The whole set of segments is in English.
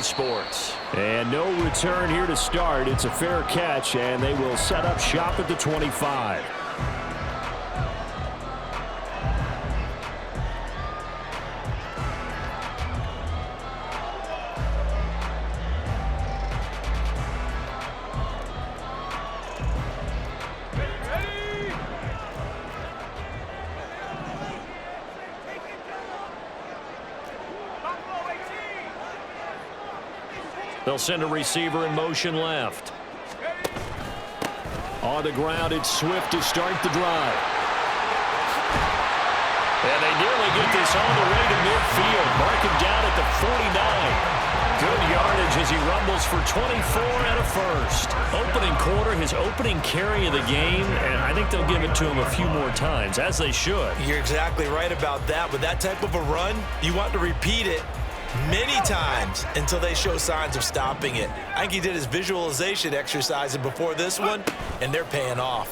EA Sports. And no return here to start. It's a fair catch, and they will set up shop at the 25. They'll send a receiver in motion left. On the ground, it's Swift to start the drive. And they nearly get this all the way to midfield. Mark him down at the 49. Good yardage as he rumbles for 24 and a first. Opening quarter, his opening carry of the game, and I think they'll give it to him a few more times, as they should. You're exactly right about that. With that type of a run, you want to repeat it many times until they show signs of stopping it. I think he did his visualization exercise before this one, and they're paying off.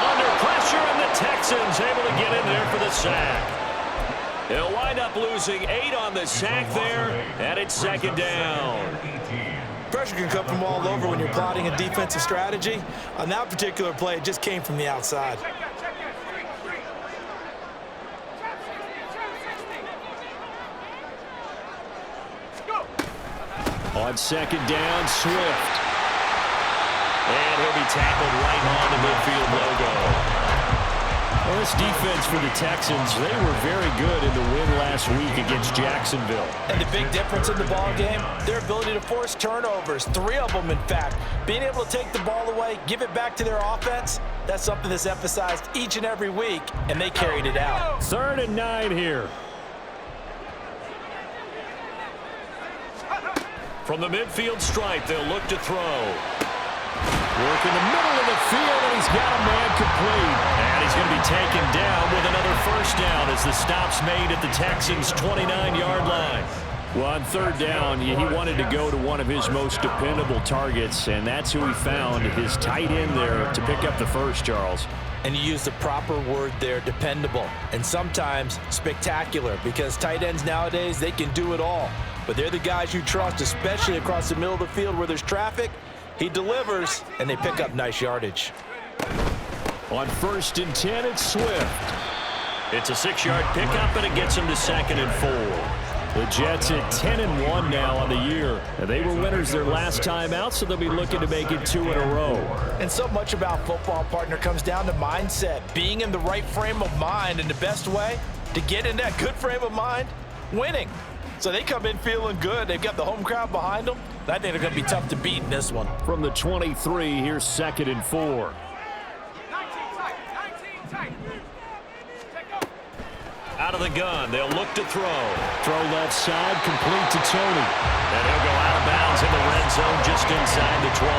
Under pressure, and the Texans able to get in there for the sack. They'll wind up losing 8 on the sack there, and it's second down. Pressure can come from all over when you're plotting a defensive strategy. On that particular play, it just came from the outside. On second down, Swift. And he'll be tackled right on the midfield logo. Well, this defense for the Texans, they were very good in the win last week against Jacksonville. And the big difference in the ball game, their ability to force turnovers, 3 of them in fact. Being able to take the ball away, give it back to their offense, that's something that's emphasized each and every week, and they carried it out. 3rd and 9 here. From the midfield stripe, they'll look to throw. Work in the middle of the field, and he's got a man complete. And he's going to be taken down with another first down as the stop's made at the Texans' 29-yard line. Well, on 3rd down, he wanted to go to one of his most dependable targets, and that's who he found, his tight end there, to pick up the first, Charles. And you use the proper word there, dependable, and sometimes spectacular, because tight ends nowadays, they can do it all. But they're the guys you trust, especially across the middle of the field where there's traffic. He delivers, and they pick up nice yardage. On 1st and 10, it's Swift. It's a 6-yard pickup, and it gets him to 2nd and 4. The Jets at 10-1 now on the year. And they were winners their last time out, so they'll be looking to make it 2 in a row. And so much about football, partner, comes down to mindset, being in the right frame of mind, and the best way to get in that good frame of mind, winning. So they come in feeling good. They've got the home crowd behind them. I think they're going to be tough to beat in this one. From the 23, here's 2nd and 4. Out of the gun, they'll look to throw. Throw left side, complete to Tony. And he'll go out of bounds in the red zone just inside the 20.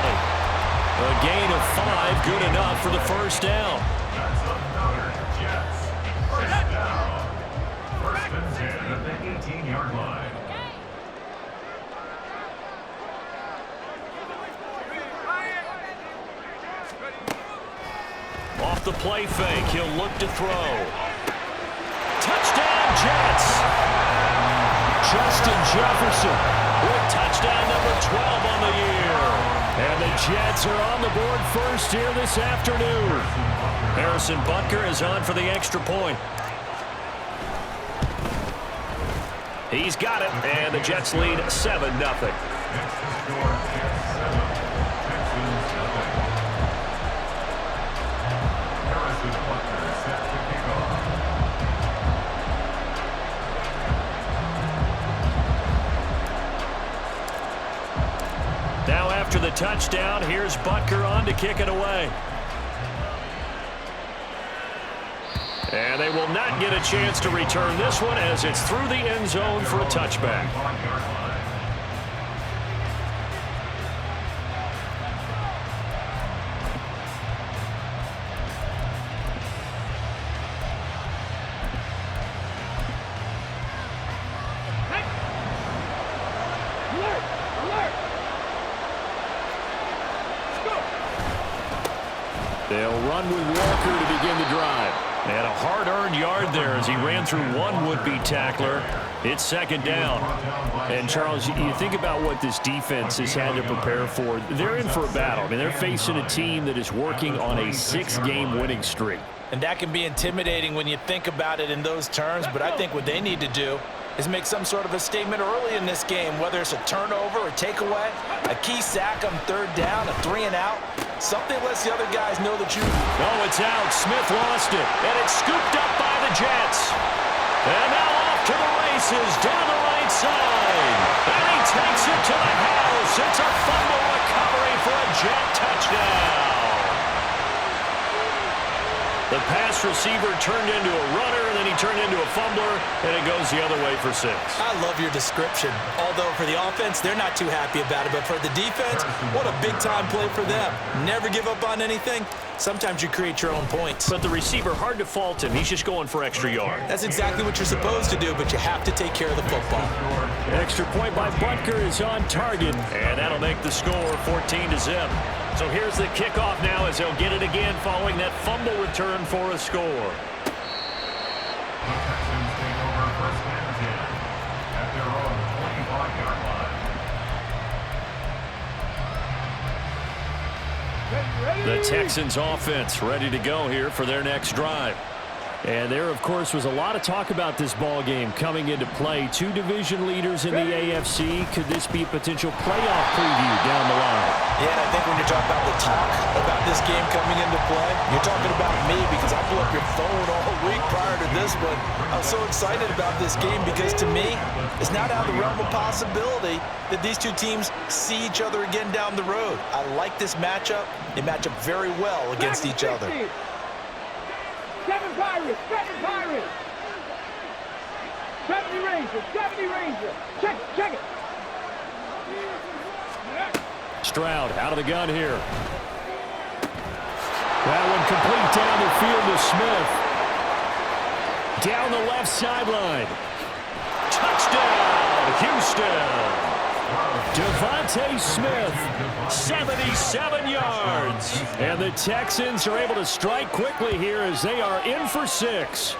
A gain of 5, good enough for the first down. First and 10 at the 18-yard line. Off the play fake, he'll look to throw. Touchdown, Jets! Justin Jefferson with touchdown number 12 on the year. And the Jets are on the board first here this afternoon. Harrison Butker is on for the extra point. He's got it, and the Jets lead 7-0. Now after the touchdown, here's Butker on to kick it away. And they will not get a chance to return this one as it's through the end zone for a touchback. They'll run with Walker to begin the drive. And a hard-earned yard there as he ran through one would-be tackler. It's second down. And, Charles, you think about what this defense has had to prepare for. They're in for a battle. I mean, they're facing a team that is working on a 6-game winning streak. And that can be intimidating when you think about it in those terms, but I think what they need to do is make some sort of a statement early in this game, whether it's a turnover, a takeaway, a key sack on third down, a 3-and-out. Something lets the other guys know that you... Oh, it's out. Smith lost it. And it's scooped up by the Jets. And now off to the races down the right side. And he takes it to the house. It's a fumble recovery for a Jet touchdown. The pass receiver turned into a runner, and then he turned into a fumbler, and it goes the other way for 6. I love your description. Although for the offense, they're not too happy about it. But for the defense, what a big-time play for them. Never give up on anything. Sometimes you create your own points. But the receiver, hard to fault him. He's just going for extra yard. That's exactly what you're supposed to do, but you have to take care of the football. Extra point by Butker is on target, and that'll make the score 14-0. So here's the kickoff now as they'll get it again following that fumble return for a score. The Texans take over first and 10 at their own 25-yard line. The Texans offense ready to go here for their next drive. And there, of course, was a lot of talk about this ball game coming into play. 2 division leaders in the AFC. Could this be a potential playoff preview down the line? Yeah, and I think when you're talking about the talk about this game coming into play, you're talking about me because I blew up your phone all week prior to this one. I was so excited about this game because to me, it's not out of the realm of possibility that these two teams see each other again down the road. I like this matchup. They match up very well against each other. 7 Pirates, 7 Pirates. 70 Rangers, 70 Rangers. Check it. Stroud out of the gun here. That one complete down the field to Smith. Down the left sideline. Touchdown, Houston. Devontae Smith, 77 yards. And the Texans are able to strike quickly here as they are in for 6.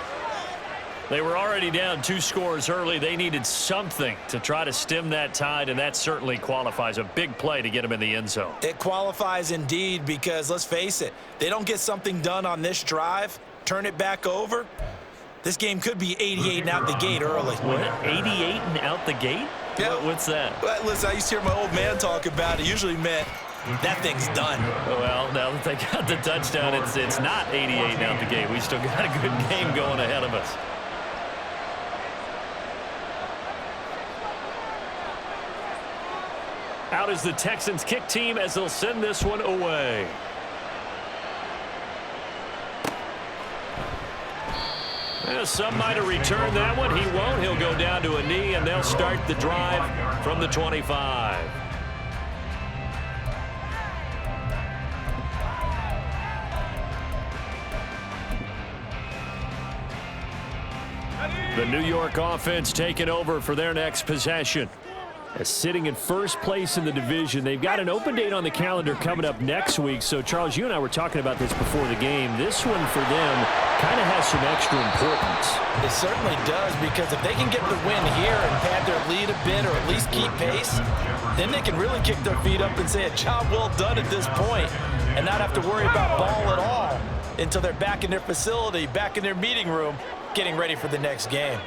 They were already down 2 scores early. They needed something to try to stem that tide, and that certainly qualifies. A big play to get them in the end zone. It qualifies indeed because, let's face it, they don't get something done on this drive, turn it back over, this game could be 88 and out the gate early. What, 88 and out the gate? Yeah. What's that? Well, listen, I used to hear my old man talk about it. Usually meant that thing's done. Well, now that they got the touchdown, it's not 88 and out the gate. We still got a good game going ahead of us. Out is the Texans kick team as they'll send this one away. Well, some might have returned that one. He won't. He'll go down to a knee, and they'll start the drive from the 25. The New York offense taking over for their next possession. Sitting in first place in the division. They've got an open date on the calendar coming up next week. So, Charles, you and I were talking about this before the game. This one for them kind of has some extra importance. It certainly does, because if they can get the win here and pad their lead a bit or at least keep pace, then they can really kick their feet up and say a job well done at this point and not have to worry about ball at all until they're back in their facility, back in their meeting room, getting ready for the next game.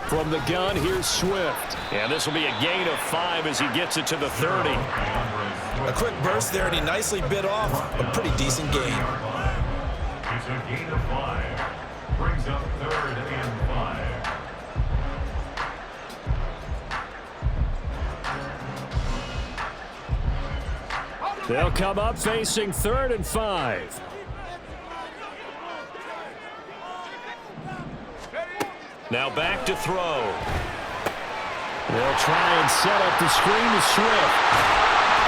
From the gun, here's Swift. And this will be a gain of 5 as he gets it to the 30. A quick burst there, and he nicely bit off a pretty decent gain. It's a gain of 5. Brings up 3rd and 5. They'll come up facing 3rd and 5. Now back to throw. They'll try and set up the screen to Swift.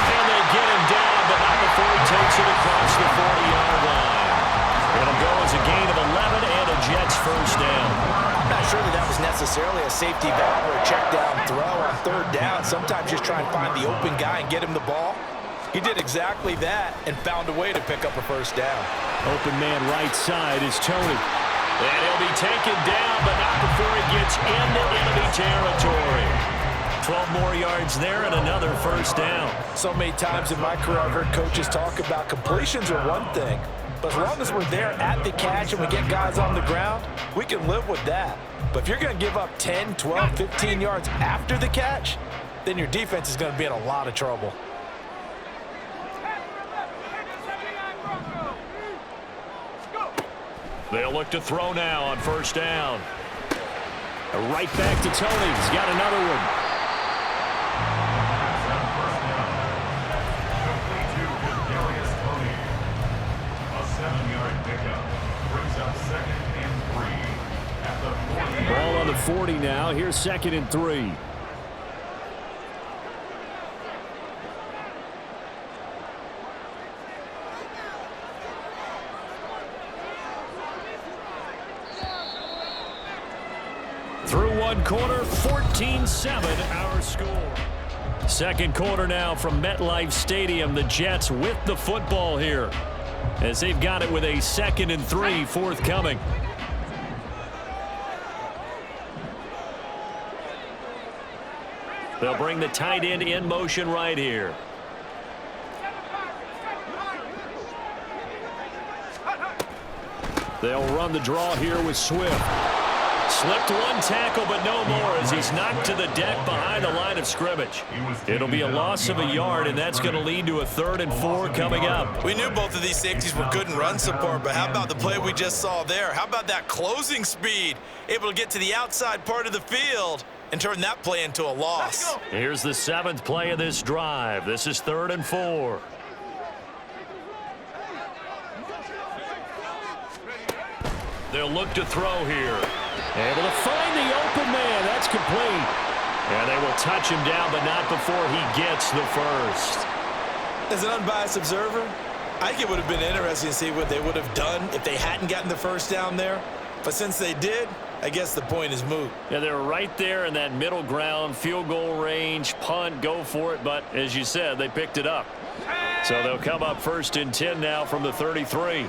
And they get him down, but not before he takes it across the 40-yard line. It'll go as a gain of 11 and a Jets first down. I'm not sure that was necessarily a safety valve or a check down throw on 3rd down. Sometimes just try and find the open guy and get him the ball. He did exactly that and found a way to pick up a first down. Open man right side is Tony. And he'll be taken down, but not before he gets into enemy territory. 12 more yards there and another first down. So many times in my career I've heard coaches talk about completions are one thing, but as long as we're there at the catch and we get guys on the ground, we can live with that. But if you're going to give up 10, 12, 15 yards after the catch, then your defense is going to be in a lot of trouble. They'll look to throw now on first down. Right back to Tony. He's got another one. A 7-yard pickup brings up 2nd and 3 at the 40. Ball on the 40 now. Here's 2nd and 3. Through one quarter, 14-7 our score. Second quarter now from MetLife Stadium. The Jets with the football here as they've got it with a 2nd and 3 forthcoming. They'll bring the tight end in motion right here. They'll run the draw here with Swift. Slipped one tackle, but no more as he's knocked to the deck behind the line of scrimmage. It'll be a loss of a yard, and that's going to lead to a 3rd and 4 coming up. We knew both of these safeties were good in run support, but how about the play we just saw there? How about that closing speed? Able to get to the outside part of the field and turn that play into a loss. Here's the 7th play of this drive. This is 3rd and 4. They'll look to throw here. Able to find the open man. That's complete. And they will touch him down, but not before he gets the first. As an unbiased observer, I think it would have been interesting to see what they would have done if they hadn't gotten the first down there. But since they did, I guess the point is moot. Yeah, they were right there in that middle ground, field goal range, punt, go for it. But as you said, they picked it up. So they'll come up 1st and 10 now from the 33.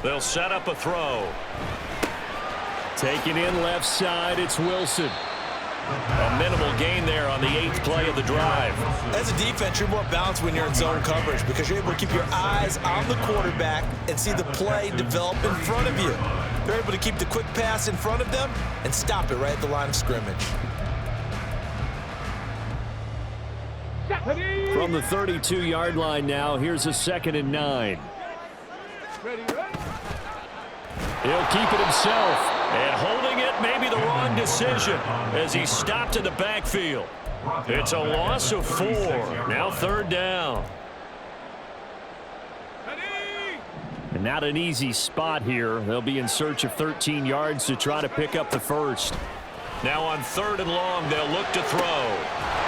They'll set up a throw. Taking in left side, it's Wilson. A minimal gain there on the 8th play of the drive. As a defense, you're more balanced when you're in zone coverage because you're able to keep your eyes on the quarterback and see the play develop in front of you. They're able to keep the quick pass in front of them and stop it right at the line of scrimmage. From the 32-yard line now, here's a 2nd and 9. He'll keep it himself. And holding it may be the wrong decision as he's stopped in the backfield. It's a loss of 4. Now 3rd down. And not an easy spot here. They'll be in search of 13 yards to try to pick up the first. Now on 3rd and long, they'll look to throw.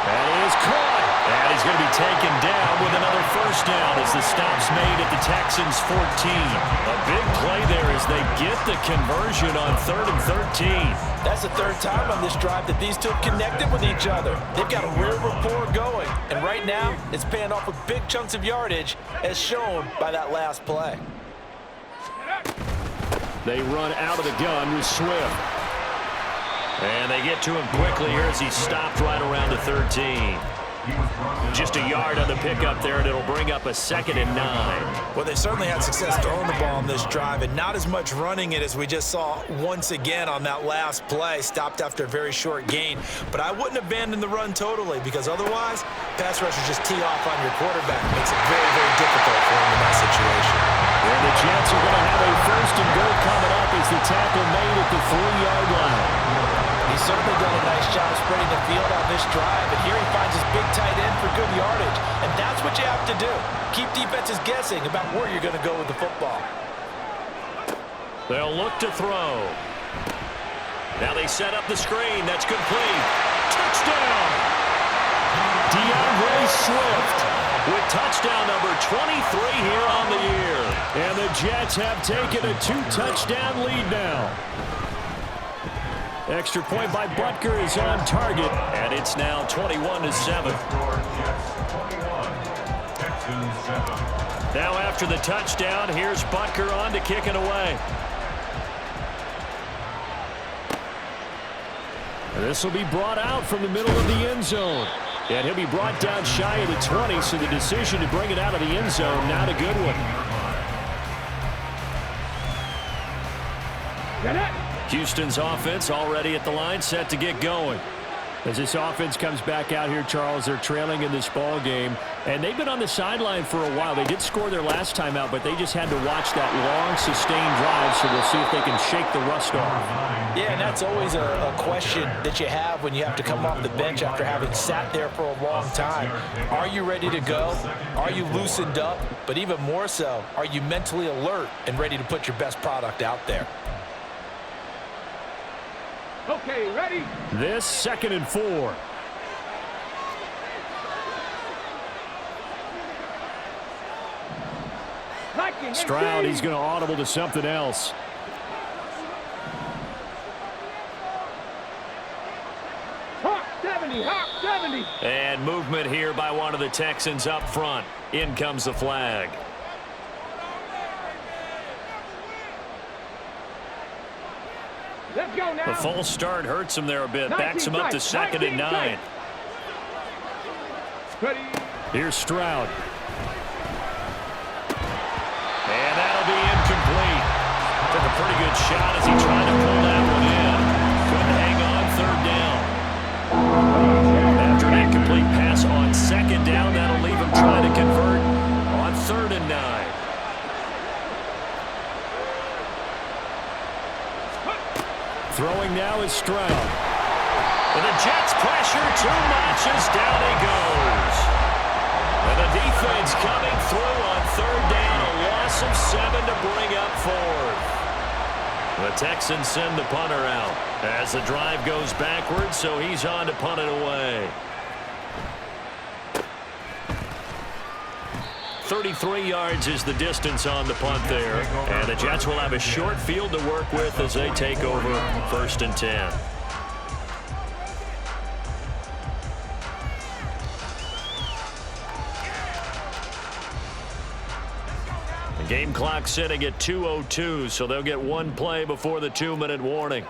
That is caught. And he's going to be taken down with another first down as the stop's made at the Texans' 14. A big play there as they get the conversion on 3rd and 13. That's the 3rd time on this drive that these two have connected with each other. They've got a real rapport going. And right now, it's paying off with big chunks of yardage as shown by that last play. They run out of the gun with Swift. And they get to him quickly here as he's stopped right around the 13. Just a yard on the pickup there, and it'll bring up a 2nd and 9. Well, they certainly had success throwing the ball on this drive and not as much running it as we just saw once again on that last play, stopped after a very short gain. But I wouldn't abandon the run totally because otherwise, pass rushers just tee off on your quarterback. It makes it very, very difficult for him in that situation. And the Jets are going to have a 1st and goal coming up as the tackle made at the 3-yard line. He's certainly done a nice job spreading the field on this drive, and here he finds his big tight end for good yardage. And that's what you have to do. Keep defenses guessing about where you're going to go with the football. They'll look to throw. Now they set up the screen. That's complete. Touchdown! DeAndre Swift with touchdown number 23 here on the year. And the Jets have taken a 2-touchdown lead now. Extra point by Butker is on target. And it's now 21-7. Now after the touchdown, here's Butker on to kick it away. This will be brought out from the middle of the end zone. And he'll be brought down shy of the 20, so the decision to bring it out of the end zone, not a good one. Houston's offense already at the line, set to get going. As this offense comes back out here, Charles, they're trailing in this ball game, and they've been on the sideline for a while. They did score their last time out, but they just had to watch that long, sustained drive, so we'll see if they can shake the rust off. Yeah, and that's always a question that you have when you have to come off the bench after having sat there for a long time. Are you ready to go? Are you loosened up? But even more so, are you mentally alert and ready to put your best product out there? Okay, ready? This 2nd and 4. Stroud, he's going to audible to something else. Hawk 70, Hawk 70. And movement here by one of the Texans up front. In comes the flag. Let's go now. The false start hurts him there a bit. Backs him up to 2nd and 9. Ready. Here's Stroud. And that'll be incomplete. Took a pretty good shot as he tried to pull that one in. Couldn't hang on 3rd down. After an incomplete pass on 2nd down, that'll leave him trying to convert on 3rd and 9. Throwing now is Stroud. And the Jets pressure too much as down he goes. And the defense coming through on 3rd down. A loss of 7 to bring up 4th. The Texans send the punter out as the drive goes backwards, so he's on to punt it away. 33 yards is the distance on the punt there. And the Jets will have a short field to work with as they take over 1st and 10. The game clock sitting at 2:02, so they'll get one play before the 2-minute warning.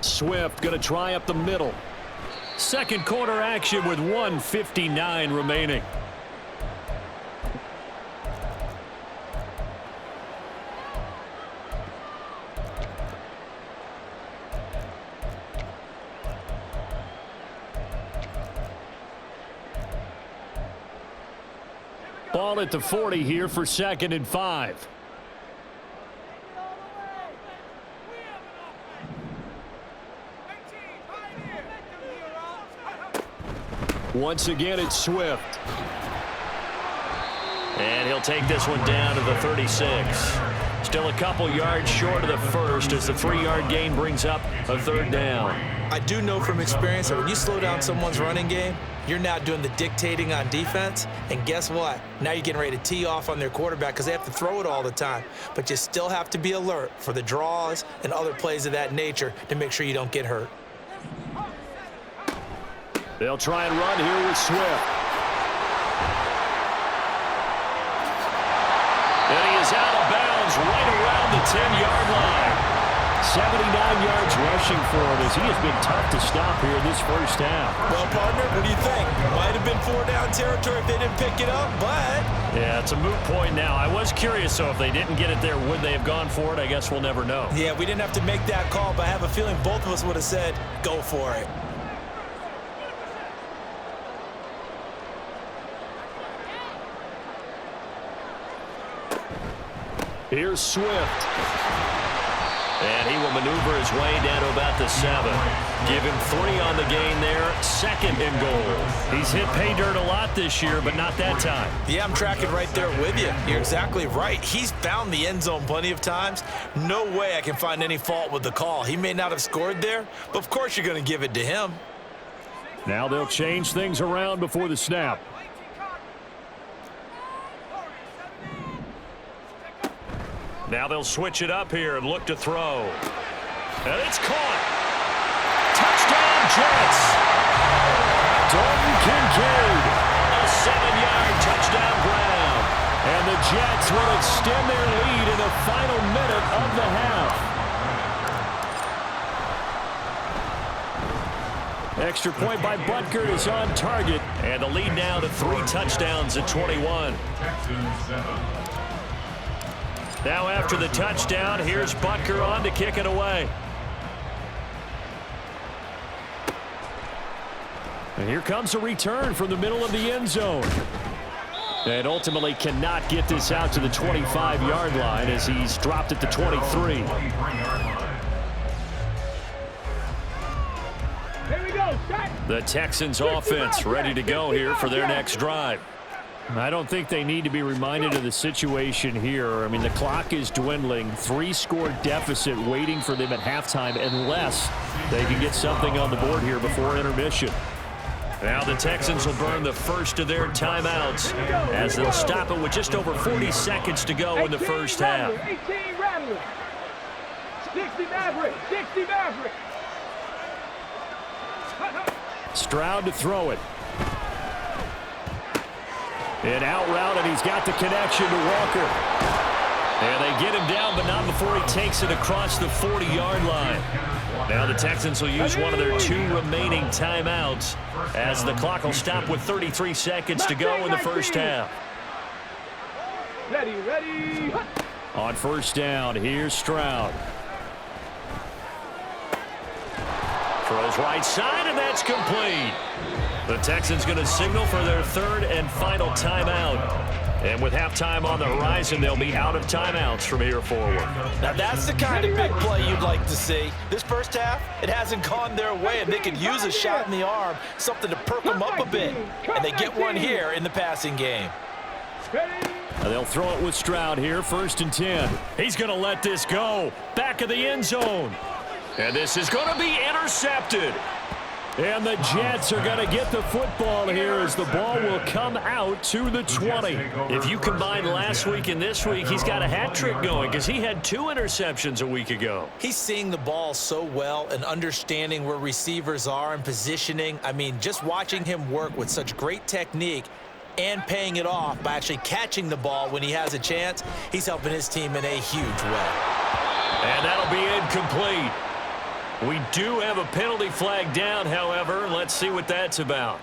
Swift going to try up the middle. Second quarter action with 1:59 remaining. Ball at the 40 here for 2nd and 5. Once again, it's Swift. And he'll take this one down to the 36. Still a couple yards short of the first as the 3-yard gain brings up a 3rd down. I do know from experience that when you slow down someone's running game, you're now doing the dictating on defense. And guess what? Now you're getting ready to tee off on their quarterback because they have to throw it all the time. But you still have to be alert for the draws and other plays of that nature to make sure you don't get hurt. They'll try and run here with Swift. And he is out of bounds right around the 10-yard line. 79 yards rushing for him as he has been tough to stop here in this first half. Well, partner, what do you think? Might have been 4-down territory if they didn't pick it up, but... Yeah, it's a moot point now. I was curious, so if they didn't get it there, would they have gone for it? I guess we'll never know. Yeah, we didn't have to make that call, but I have a feeling both of us would have said, go for it. Here's Swift. And he will maneuver his way down to about the 7. Give him 3 on the gain there. 2nd and goal. He's hit pay dirt a lot this year, but not that time. Yeah, I'm tracking right there with you. You're exactly right. He's found the end zone plenty of times. No way I can find any fault with the call. He may not have scored there, but of course you're going to give it to him. Now they'll change things around before the snap. Now they'll switch it up here and look to throw. And it's caught. Touchdown, Jets. Dalton Kincaid. A 7-yard touchdown ground. And the Jets will extend their lead in the final minute of the half. Extra point by Butker is on target. And the lead now to 3 touchdowns at 21. Now after the touchdown, here's Butker on to kick it away. And here comes a return from the middle of the end zone. And ultimately cannot get this out to the 25-yard line as he's dropped at the 23. Here we go. Start. The Texans offense ready to go here for their next drive. I don't think they need to be reminded of the situation here. I mean, the clock is dwindling. 3-score deficit waiting for them at halftime unless they can get something on the board here before intermission. Now the Texans will burn the first of their timeouts as they'll stop it with just over 40 seconds to go in the first half. 18 Rattler. 60 Maverick. 60 Maverick. Stroud to throw it. An out route, and he's got the connection to Walker. And they get him down, but not before he takes it across the 40-yard line. Now the Texans will use one of their 2 remaining timeouts as the clock will stop with 33 seconds to go in the first half. Ready. On first down, here's Stroud. Throws right side, and that's complete. The Texans going to signal for their 3rd and final timeout. And with halftime on the horizon, they'll be out of timeouts from here forward. Now that's the kind of big play you'd like to see. This first half, it hasn't gone their way, and they could use a shot in the arm, something to perk them up a bit. And they get one here in the passing game. They'll throw it with Stroud here, 1st and 10. He's going to let this go. Back of the end zone. And this is going to be intercepted. And the Jets are going to get the football here as the ball will come out to the 20. If you combine last week and this week, he's got a hat trick going because he had 2 interceptions a week ago. He's seeing the ball so well and understanding where receivers are and positioning. I mean, just watching him work with such great technique and paying it off by actually catching the ball when he has a chance, he's helping his team in a huge way. And that'll be incomplete. We do have a penalty flag down, however. Let's see what that's about.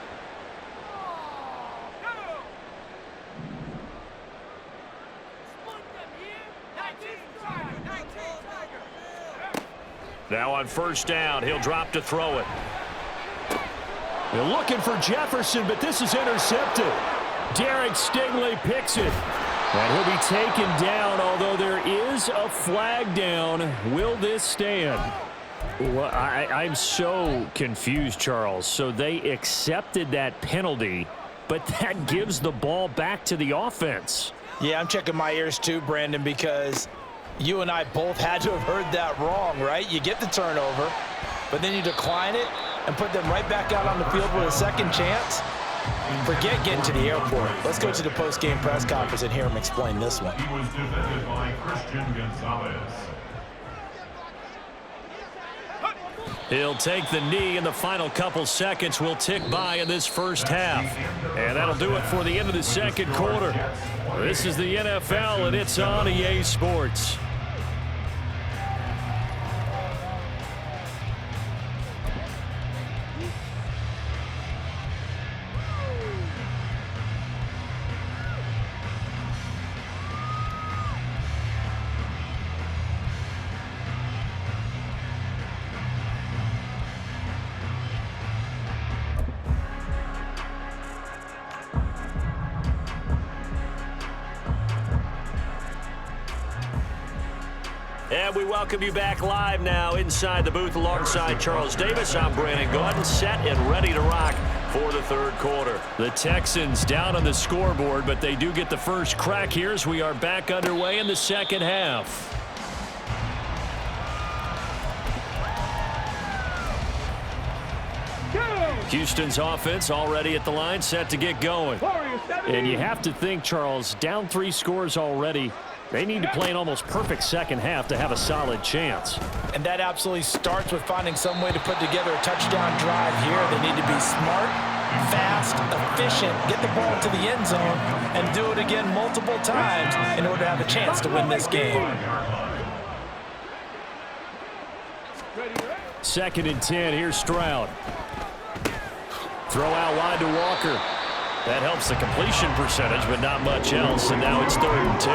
Now on first down, he'll drop to throw it. They're looking for Jefferson, but this is intercepted. Derek Stingley picks it. And he'll be taken down, although there is a flag down. Will this stand? Well, I'm so confused, Charles. So they accepted that penalty, but that gives the ball back to the offense. Yeah, I'm checking my ears too, Brandon, because you and I both had to have heard that wrong, right? You get the turnover, but then you decline it and put them right back out on the field with a second chance. Forget getting to the airport. Let's go to the post-game press conference and hear him explain this one. He was defended by Christian Gonzalez. He'll take the knee, and the final couple seconds will tick by in this first half. And that'll do it for the end of the second quarter. This is the NFL, and it's on EA Sports. And we welcome you back live now inside the booth alongside Charles Davis. I'm Brandon Gaudin, set and ready to rock for the third quarter. The Texans down on the scoreboard, but they do get the first crack here as we are back underway in the second half. Houston's offense already at the line, set to get going. And you have to think, Charles, down 3 scores already. They need to play an almost perfect second half to have a solid chance. And that absolutely starts with finding some way to put together a touchdown drive here. They need to be smart, fast, efficient, get the ball to the end zone, and do it again multiple times in order to have a chance to win this game. 2nd and 10. Here's Stroud. Throw out wide to Walker. That helps the completion percentage, but not much else, and now it's 3rd and 10.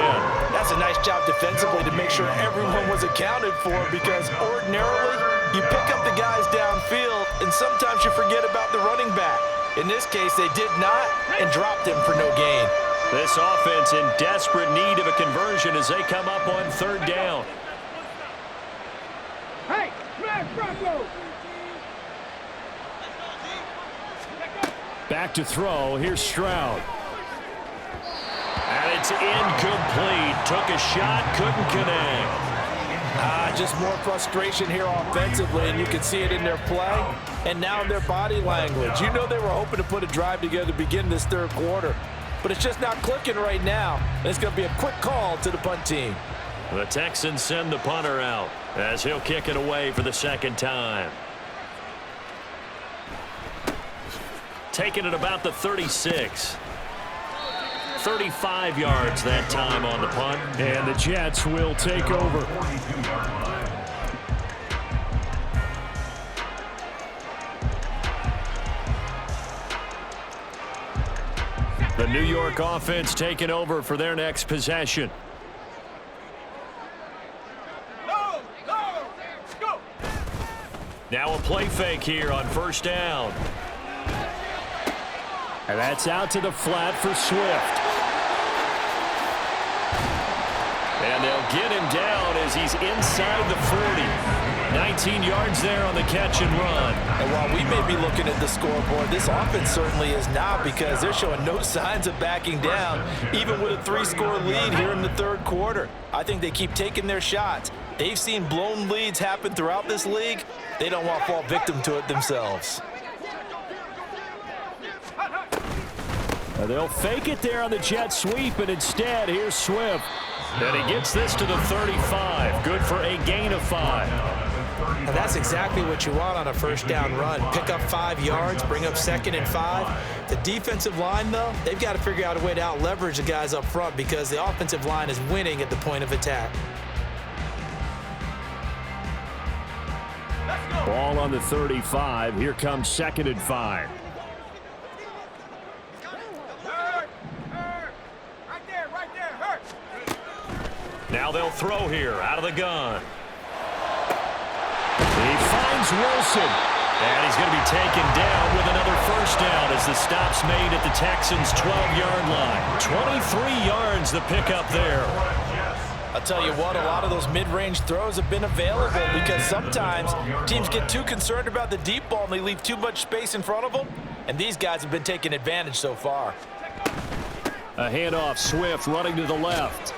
That's a nice job defensively to make sure everyone was accounted for, because ordinarily you pick up the guys downfield, and sometimes you forget about the running back. In this case, they did not and dropped him for no gain. This offense in desperate need of a conversion as they come up on 3rd down. Hey, smash Bronco! Back to throw. Here's Stroud. And it's incomplete. Took a shot, couldn't connect. Just more frustration here offensively, and you can see it in their play and now in their body language. You know they were hoping to put a drive together to begin this 3rd quarter, but it's just not clicking right now. It's going to be a quick call to the punt team. The Texans send the punter out as he'll kick it away for the 2nd time. Taking it about the 36. 35 yards that time on the punt. And the Jets will take over. The New York offense taking over for their next possession. Go! Now a play fake here on 1st down. And that's out to the flat for Swift. And they'll get him down as he's inside the 40. 19 yards there on the catch and run. And while we may be looking at the scoreboard, this offense certainly is not, because they're showing no signs of backing down, even with a 3-score lead here in the 3rd quarter. I think they keep taking their shots. They've seen blown leads happen throughout this league. They don't want to fall victim to it themselves. They'll fake it there on the jet sweep, and instead, here's Swift. And he gets this to the 35. Good for a gain of 5. And that's exactly what you want on a 1st down run. Pick up 5 yards, bring up 2nd and 5. The defensive line, though, they've got to figure out a way to out-leverage the guys up front, because the offensive line is winning at the point of attack. Ball on the 35. Here comes 2nd and 5. Now they'll throw here out of the gun. He finds Wilson. And he's going to be taken down with another 1st down as the stop's made at the Texans' 12-yard line. 23 yards the pickup there. I'll tell you what, a lot of those mid-range throws have been available, because sometimes teams get too concerned about the deep ball and they leave too much space in front of them. And these guys have been taking advantage so far. A handoff, Swift running to the left.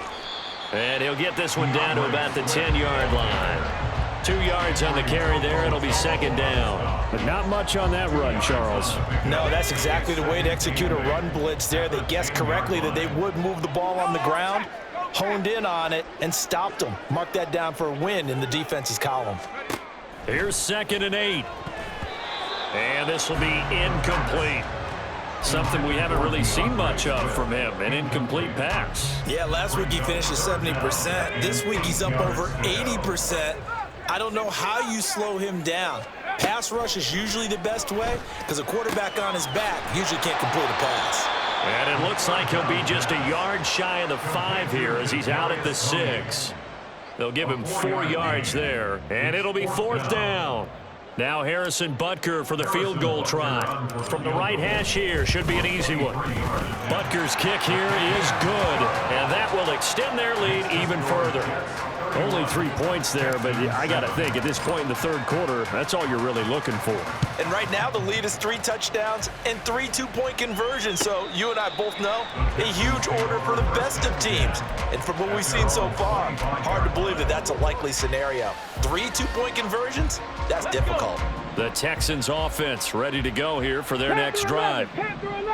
And he'll get this one down to about the 10-yard line. 2 yards on the carry there. It'll be 2nd down. But not much on that run, Charles. No, that's exactly the way to execute a run blitz there. They guessed correctly that they would move the ball on the ground, honed in on it, and stopped them. Mark that down for a win in the defense's column. Here's 2nd and 8. And this will be incomplete. Something we haven't really seen much of from him, an incomplete pass. Yeah, last week he finished at 70%. This week he's up over 80%. I don't know how you slow him down. Pass rush is usually the best way, because a quarterback on his back usually can't complete a pass. And it looks like he'll be just a yard shy of the 5 here as he's out at the 6. They'll give him 4 yards there, and it'll be 4th down. Now Harrison Butker for the field goal try. From the right hash here, should be an easy one. Butker's kick here is good, and that will extend their lead even further. Only 3 points there, but I got to think at this point in the 3rd quarter, that's all you're really looking for. And right now the lead is 3 touchdowns and 3 2-point conversions. So you and I both know a huge order for the best of teams. And from what we've seen so far, hard to believe that that's a likely scenario. 3 2-point conversions? That's difficult. The Texans offense ready to go here for their next drive.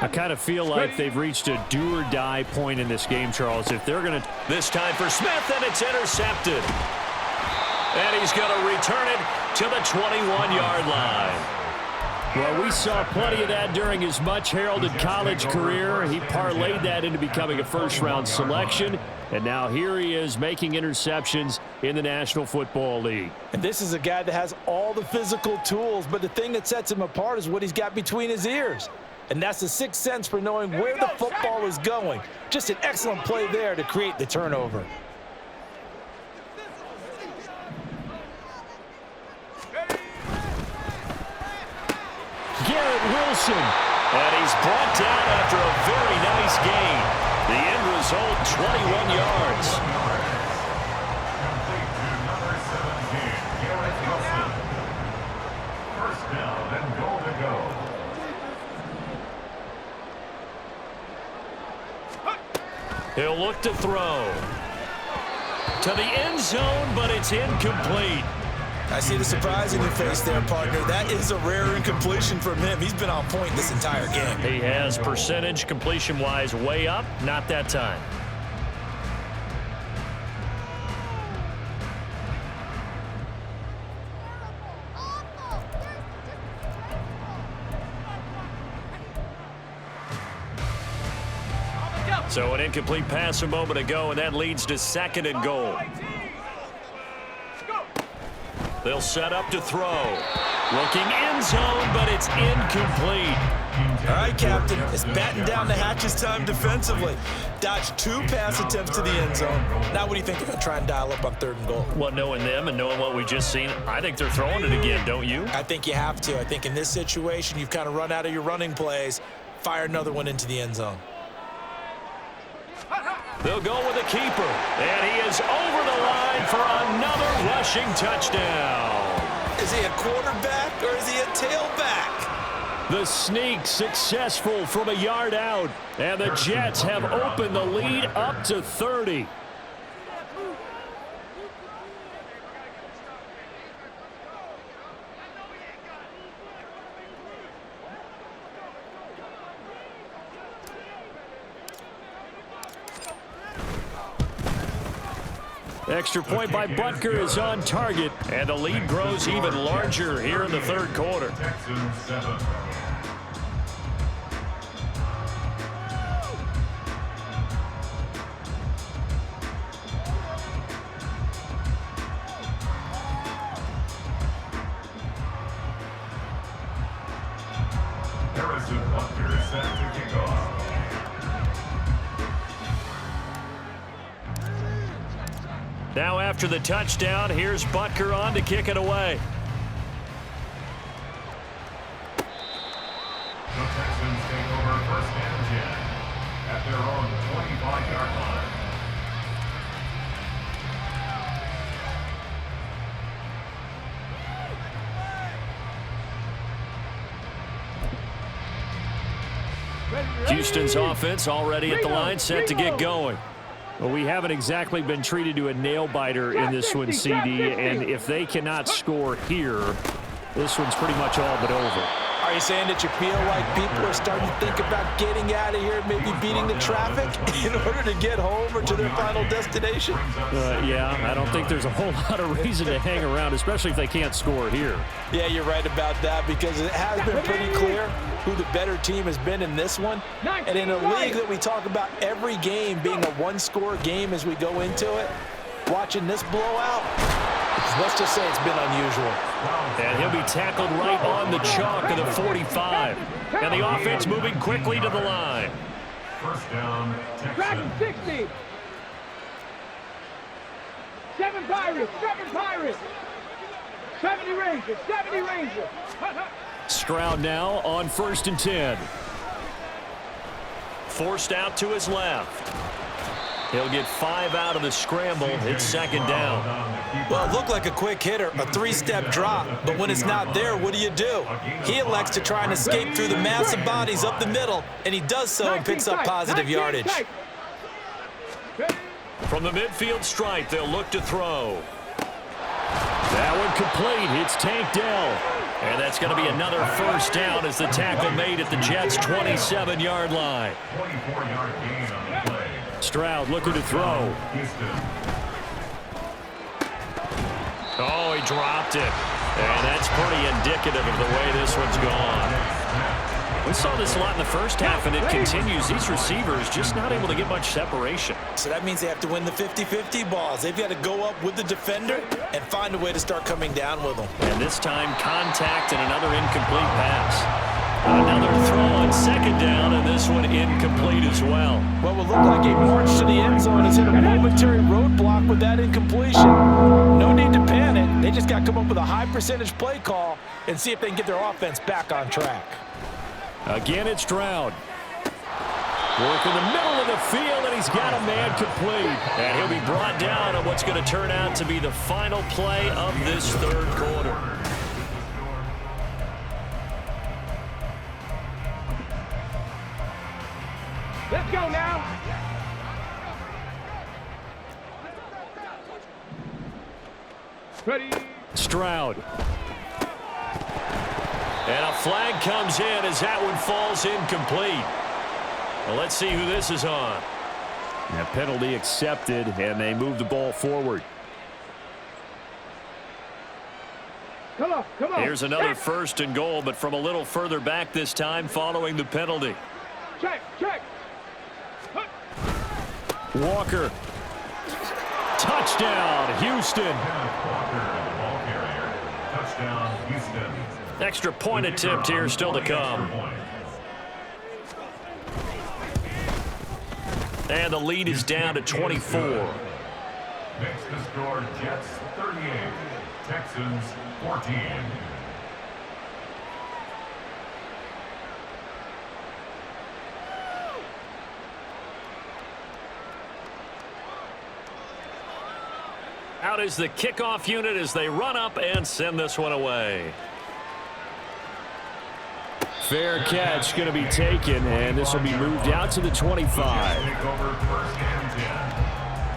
I kind of feel like they've reached a do-or-die point in this game, Charles. If they're going to... This time for Smith, and it's intercepted. And he's going to return it to the 21-yard line. Well, we saw plenty of that during his much-heralded college career. He parlayed that into becoming a first-round selection, and now here he is making interceptions in the National Football League. And this is a guy that has all the physical tools, but the thing that sets him apart is what he's got between his ears. And that's the sixth sense for knowing where the football is going. Just an excellent play there to create the turnover. Garrett Wilson. And he's brought down after a very nice gain. The end result, 21 yards. Complete to number 17, Garrett Wilson. First down and goal to go. He'll look to throw. To the end zone, but it's incomplete. I see the surprise in your face there, partner. That is a rare incompletion from him. He's been on point this entire game. He has percentage completion-wise way up, not that time. So an incomplete pass a moment ago, and that leads to 2nd and goal. They'll set up to throw. Looking end zone, but it's incomplete. All right, Captain. It's batten down the hatches time defensively. Dodged 2 pass attempts to the end zone. Now what do you think they're going to try and dial up on 3rd and goal? Well, knowing them and knowing what we just seen, I think they're throwing it again, don't you? I think you have to. I think in this situation, you've kind of run out of your running plays. Fire another one into the end zone. They'll go with a keeper, and he is over the line for another rushing touchdown. Is he a quarterback or is he a tailback? The sneak successful from a yard out, and the Jets have opened the lead up to 30. Extra point by Butker is on target, and the lead grows even larger here in the 3rd quarter. Texans 7. Harrison Butker set to kick off. Now after the touchdown, here's Butker on to kick it away. The Texans take over 1st and 10 at their own 25-yard line. Houston's offense already at the line, set to get going. Well, we haven't exactly been treated to a nail-biter in this one, CD, and if they cannot score here, this one's pretty much all but over. Are you saying that you feel like people are starting to think about getting out of here, maybe beating the traffic in order to get home or to their final destination? Yeah, I don't think there's a whole lot of reason to hang around, especially if they can't score here. Yeah, you're right about that, because it has been pretty clear who the better team has been in this one. And in a league that we talk about every game being a one-score game as we go into it, watching this blowout, let's just say it's been unusual. And he'll be tackled right on the chalk of the 45. And the offense moving quickly to the line. First down, Texans. 60. 7 Pirates, 7 Pirates. 70 Rangers, 70 Rangers. Stroud now on 1st and 10. Forced out to his left. He'll get 5 out of the scramble. It's 2nd down. Well, it looked like a quick hitter, a 3-step drop, but when it's not there, what do? He elects to try and escape through the massive bodies up the middle, and he does so and picks up positive yardage. From the midfield stripe, they'll look to throw. That one complete. It's Tank Dell. And that's going to be another first down as the tackle made at the Jets' 27-yard line. 24-yard gain on the play. Stroud looking to throw. Oh, he dropped it. And that's pretty indicative of the way this one's gone. We saw this a lot in the first half, and it continues. These receivers just not able to get much separation. So that means they have to win the 50-50 balls. They've got to go up with the defender and find a way to start coming down with them. And this time, contact and another incomplete pass. Another throw on second down, and this one incomplete as well. Well, it will look like a march to the end zone has hit a momentary roadblock with that incompletion. No need to panic. They just got to come up with a high percentage play call and see if they can get their offense back on track. Again, it's Stroud. Work in the middle of the field, and he's got a man complete. And he'll be brought down on what's going to turn out to be the final play of this third quarter. Let's go now. Ready. Stroud. And a flag comes in as that one falls incomplete. Well, let's see who this is on. A penalty accepted, and they move the ball forward. Come on, come on. Here's another Check. first and goal, but from a little further back this time following the penalty. Check, check. Walker. Touchdown, Houston. Walker, the ball carrier. Touchdown, Houston. Extra point attempt here still to come. And the lead is down to 24. Makes the score Jets 38, Texans 14. Out is the kickoff unit as they run up and send this one away. Fair catch going to be taken, and this will be moved out to the 25. Take over first and 10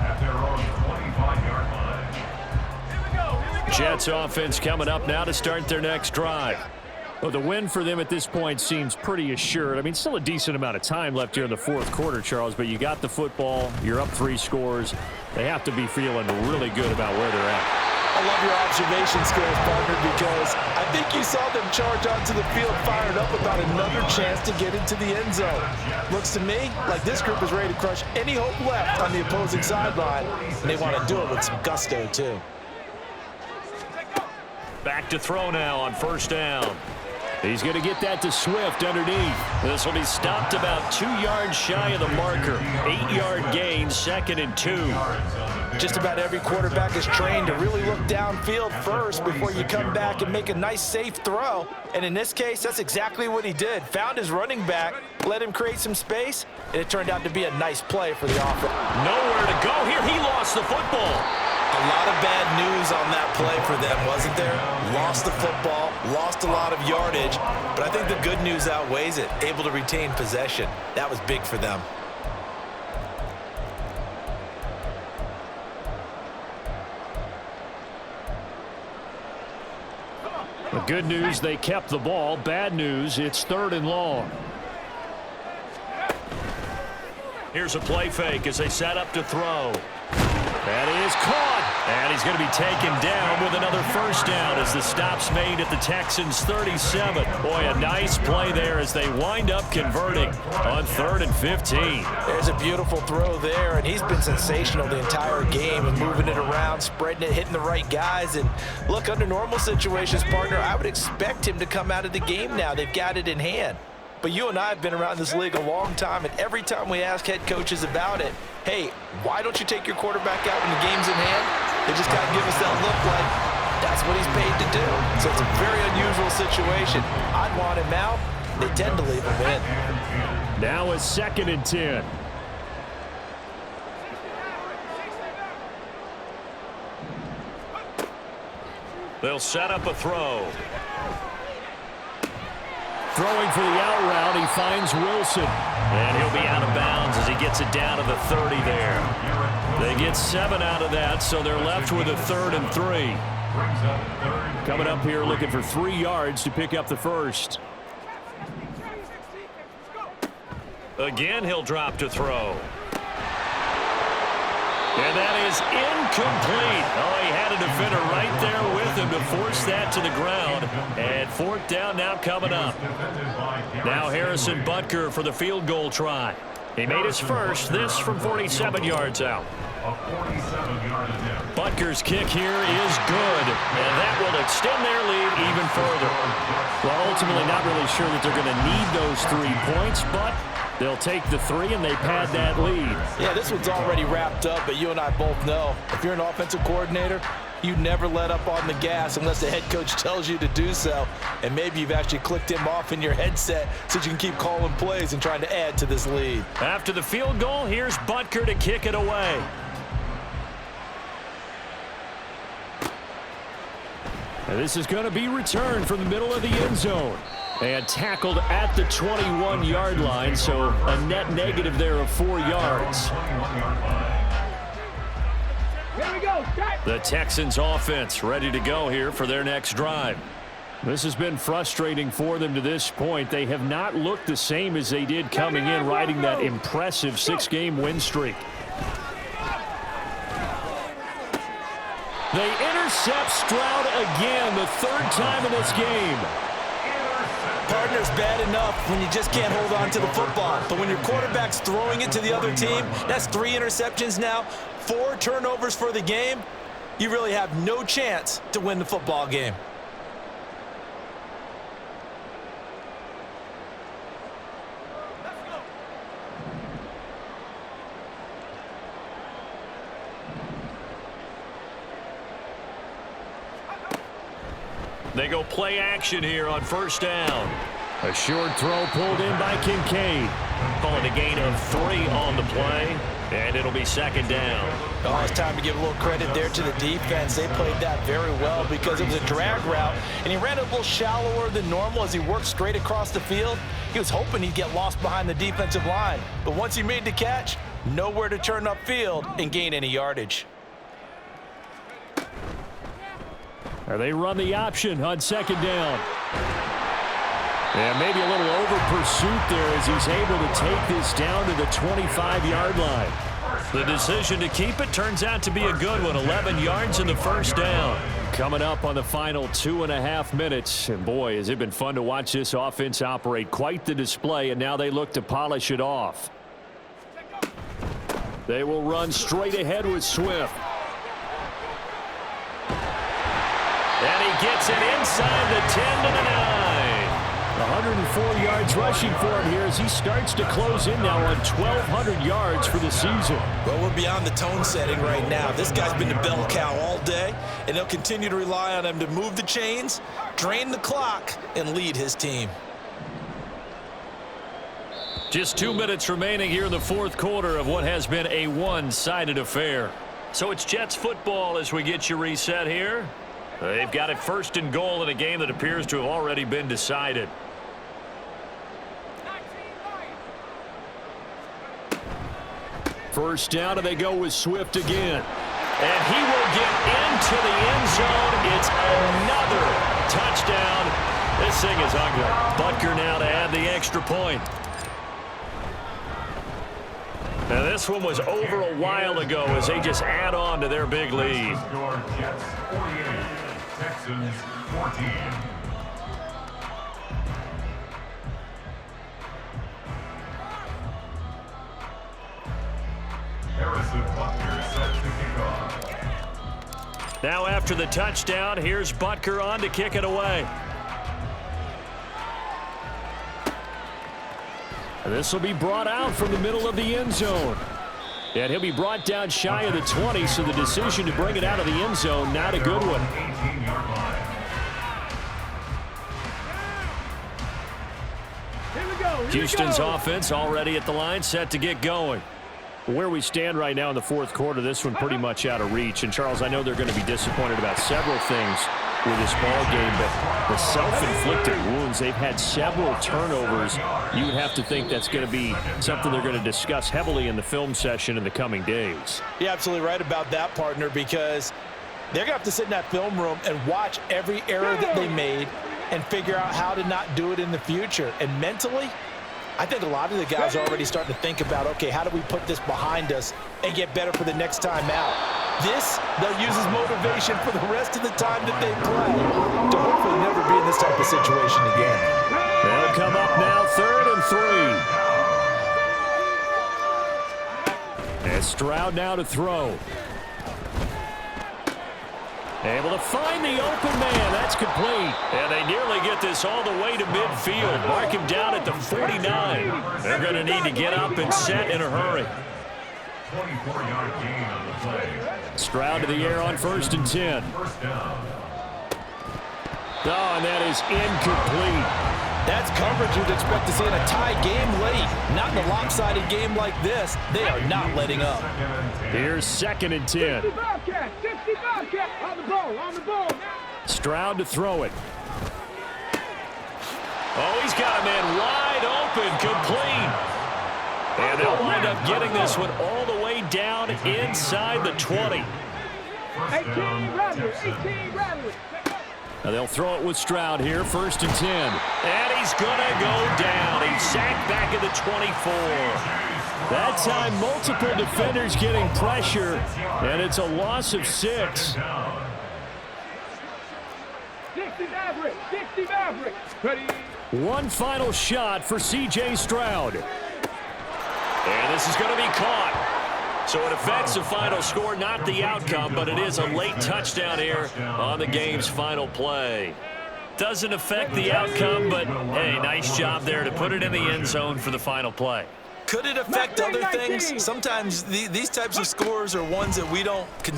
at their own 25-yard line. Jets offense coming up now to start their next drive. Well, the win for them at this point seems pretty assured. I mean, still a decent amount of time left here in the fourth quarter, Charles, but you got the football. You're up 3 scores. They have to be feeling really good about where they're at. I love your observation skills, partner, because I think you saw them charge onto the field fired up about another chance to get into the end zone. Looks to me like this group is ready to crush any hope left on the opposing sideline, and they want to do it with some gusto, too. Back to throw now on first down. He's going to get that to Swift underneath. This will be stopped about 2 yards shy of the marker. 8-yard gain, 2nd and 2. Just about every quarterback is trained to really look downfield first before you come back and make a nice, safe throw. And in this case, that's exactly what he did. Found his running back, let him create some space, and it turned out to be a nice play for the offense. Nowhere to go here. He lost the football. A lot of bad news on that play for them, wasn't there? Lost the football, lost a lot of yardage, but I think the good news outweighs it. Able to retain possession. That was big for them. The good news, they kept the ball. Bad news, it's 3rd and long. Here's a play fake as they set up to throw. That is caught. And he's going to be taken down with another first down as the stop's made at the Texans' 37. Boy, a nice play there as they wind up converting on 3rd and 15. There's a beautiful throw there, and he's been sensational the entire game and moving it around, spreading it, hitting the right guys. And look, under normal situations, partner, I would expect him to come out of the game now. They've got it in hand. But you and I have been around this league a long time, and every time we ask head coaches about it, hey, why don't you take your quarterback out when the game's in hand? They just got to give us that look like that's what he's paid to do. So it's a very unusual situation. I'd want him out. They tend to leave him in. Now it's 2nd and 10. They'll set up a throw. Throwing for the out route, he finds Wilson. And he'll be out of bounds as he gets it down to the 30 there. They get 7 out of that, so they're left with a 3rd and 3. Coming up here looking for 3 yards to pick up the first. Again, he'll drop to throw. And that is incomplete. Oh, he had a defender right there with him to force that to the ground. And 4th down now coming up. Now Harrison Butker for the field goal try. He made his first, this from 47 yards out. Butker's kick here is good, and that will extend their lead even further. Well, ultimately not really sure that they're going to need those 3 points, but they'll take the 3 and they pad that lead. Yeah, this one's already wrapped up, but you and I both know if you're an offensive coordinator, you never let up on the gas unless the head coach tells you to do so. And maybe you've actually clicked him off in your headset so you can keep calling plays and trying to add to this lead. After the field goal, here's Butker to kick it away. And this is going to be returned from the middle of the end zone. And tackled at the 21-yard line, so a net negative there of 4 yards. Here we go. Start. The Texans offense ready to go here for their next drive. This has been frustrating for them to this point. They have not looked the same as they did coming in, riding that impressive 6-game win streak. They intercept Stroud again, the 3rd time in this game. Partner's bad enough when you just can't hold on to the football. But when your quarterback's throwing it to the other team, that's 3 interceptions now, 4 turnovers for the game. You really have no chance to win the football game. They go play action here on 1st down. A short throw pulled in by Kincaid. Calling a gain of 3 on the play, and it'll be 2nd down. Oh, it's time to give a little credit there to the defense. They played that very well because it was a drag route, and he ran a little shallower than normal as he worked straight across the field. He was hoping he'd get lost behind the defensive line, but once he made the catch, nowhere to turn upfield and gain any yardage. They run the option on 2nd down. And maybe a little over pursuit there as he's able to take this down to the 25-yard line. The decision to keep it turns out to be a good one. 11 yards in the 1st down. Coming up on the final 2.5 minutes. And boy, has it been fun to watch this offense operate. Quite the display, and now they look to polish it off. They will run straight ahead with Swift. And he gets it inside the 10 to the 9. 104 yards rushing for him here as he starts to close in now on 1,200 yards for the season. Well, we're beyond the tone setting right now. This guy's been the bell cow all day, and they'll continue to rely on him to move the chains, drain the clock, and lead his team. Just 2 minutes remaining here in the 4th quarter of what has been a one-sided affair. So it's Jets football as we get you reset here. They've got it 1st and goal in a game that appears to have already been decided. First down, and they go with Swift again. And he will get into the end zone. It's another touchdown. This thing is ugly. Butker now to add the extra point. Now this one was over a while ago as they just add on to their big lead. Jets 48, Texans 14. Harrison Butker set to kick off. Now after the touchdown, here's Butker on to kick it away. And this will be brought out from the middle of the end zone. And he'll be brought down shy of the 20, so the decision to bring it out of the end zone, not a good one. 18-yard line. Here we go. Houston's offense already at the line, set to get going. Where we stand right now in the 4th quarter, this one pretty much out of reach. And, Charles, I know they're going to be disappointed about several things. with this ball game, but the self-inflicted wounds, they've had several turnovers. You would have to think that's going to be something they're going to discuss heavily in the film session in the coming days. You're absolutely right about that, partner, because they're going to have to sit in that film room and watch every error that they made and figure out how to not do it in the future. And mentally, I think a lot of the guys are already starting to think about, okay, how do we put this behind us and get better for the next time out? This, they'll use as motivation for the rest of the time that they play to hopefully never be in this type of situation again. They'll come up now, 3rd and 3. And Stroud now to throw. Able to find the open man. That's complete. And they nearly get this all the way to midfield. Mark him down at the 49. They're going to need to get up and set in a hurry. 24-yard gain on the play. Stroud to the air on 1st and 10. First down. Oh, and that is incomplete. That's coverage you'd expect to see in a tie game late. Not in a lopsided game like this. They are not letting up. Here's 2nd and 10. 60 Bobcat, 60 Bobcat. On the ball now. Stroud to throw it. Oh, he's got a man wide open, complete. And they'll wind up getting this one all the way down inside the 20. 18 Rattler, 18 Rattler. Now they'll throw it with Stroud here, 1st and 10. And he's going to go down. He's sacked back at the 24. That time, multiple defenders getting pressure, and it's a loss of 6. 60 Maverick, 60 Maverick. Ready. One final shot for C.J. Stroud. And this is going to be caught. So it affects the final score, not the outcome, but it is a late touchdown here on the game's final play. Doesn't affect the outcome, but, hey, nice job there to put it in the end zone for the final play. Could it affect other things? Sometimes these types of scores are ones that we don't consider.